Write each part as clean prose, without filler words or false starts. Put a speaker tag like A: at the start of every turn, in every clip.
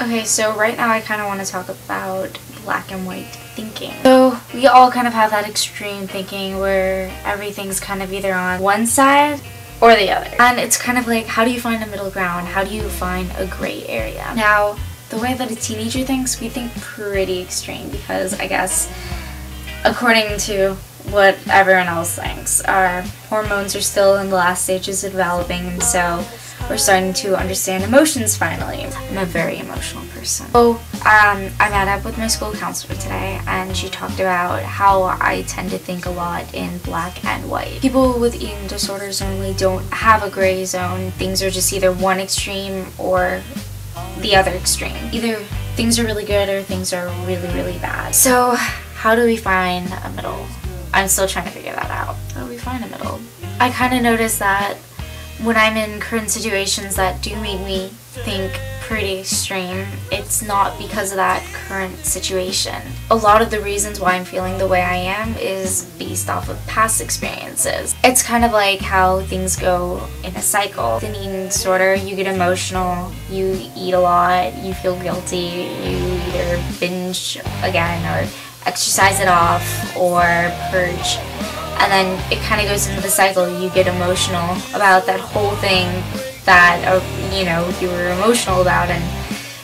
A: Okay, so right now I kind of want to talk about black and white thinking. So we all kind of have that extreme thinking where everything's kind of either on one side or the other. And it's kind of like, how do you find a middle ground? How do you find a gray area? Now, the way that a teenager thinks, we think pretty extreme because I guess according to what everyone else thinks, our hormones are still in the last stages of developing, and so we're starting to understand emotions finally. I'm a very emotional person. So I met up with my school counselor today, and she talked about how I tend to think a lot in black and white. People with eating disorders normally don't have a gray zone. Things are just either one extreme or the other extreme. Either things are really good or things are really, really bad. So how do we find a middle? I'm still trying to figure that out. How do we find a middle? I kind of noticed that when I'm in current situations that do make me think pretty extreme, it's not because of that current situation. A lot of the reasons why I'm feeling the way I am is based off of past experiences. It's kind of like how things go in a cycle. With an eating disorder, you get emotional, you eat a lot, you feel guilty, you either binge again or exercise it off or purge. And then it kind of goes into the cycle. You get emotional about that whole thing that, you know, you were emotional about, and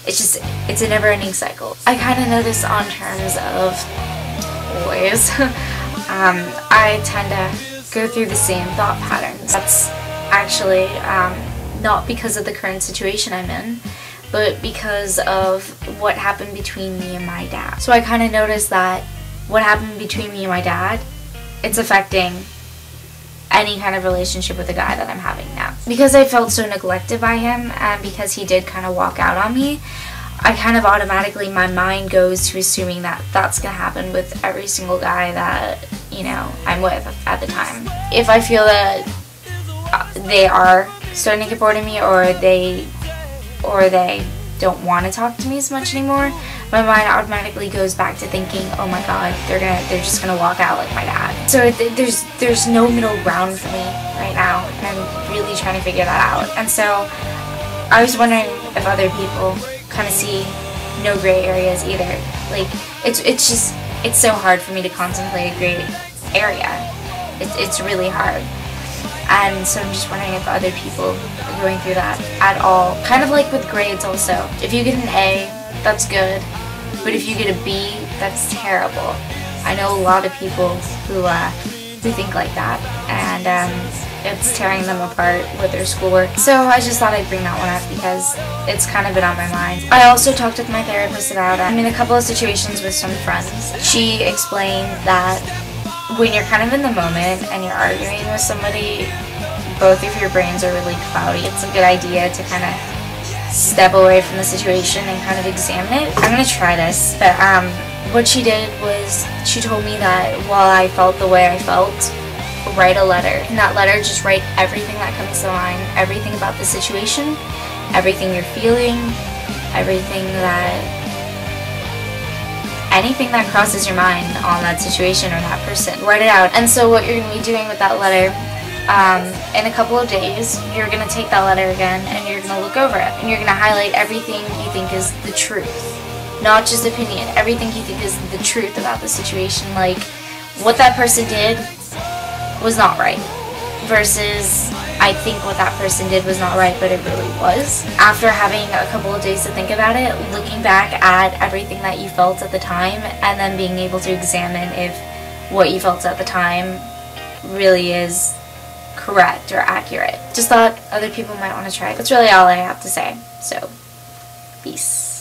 A: it's a never-ending cycle. I kind of know this on terms of boys. I tend to go through the same thought patterns. That's actually not because of the current situation I'm in, but because of what happened between me and my dad. So I kind of noticed that what happened between me and my dad, it's affecting any kind of relationship with the guy that I'm having now. Because I felt so neglected by him, and because he did kind of walk out on me, I kind of automatically, my mind goes to assuming that that's going to happen with every single guy that, you know, I'm with at the time. If I feel that they are starting to get bored of me, or they don't want to talk to me as much anymore, my mind automatically goes back to thinking, oh my god, they're just gonna walk out like my dad. So there's no middle ground for me right now, and I'm really trying to figure that out. And so I was wondering if other people kind of see no gray areas either. Like it's so hard for me to contemplate a gray area. It's really hard. And so I'm just wondering if other people are going through that at all. Kind of like with grades also. If you get an A, that's good. But if you get a B, that's terrible. I know a lot of people who think like that. And it's tearing them apart with their schoolwork. So I just thought I'd bring that one up because it's kind of been on my mind. I also talked with my therapist about it. I'm in a couple of situations with some friends. She explained that when you're kind of in the moment and you're arguing with somebody, both of your brains are really cloudy. It's a good idea to kind of step away from the situation and kind of examine it. I'm going to try this, but what she did was she told me that while I felt the way I felt, write a letter. In that letter, just write everything that comes to mind, everything about the situation, everything you're feeling, anything that crosses your mind on that situation or that person. Write it out. And so what you're going to be doing with that letter, in a couple of days, you're going to take that letter again and you're going to look over it. And you're going to highlight everything you think is the truth. Not just opinion. Everything you think is the truth about the situation. Like, what that person did was not right. Versus, I think what that person did was not right, but it really was. After having a couple of days to think about it, looking back at everything that you felt at the time, and then being able to examine if what you felt at the time really is correct or accurate. Just thought other people might want to try it. That's really all I have to say. So, peace.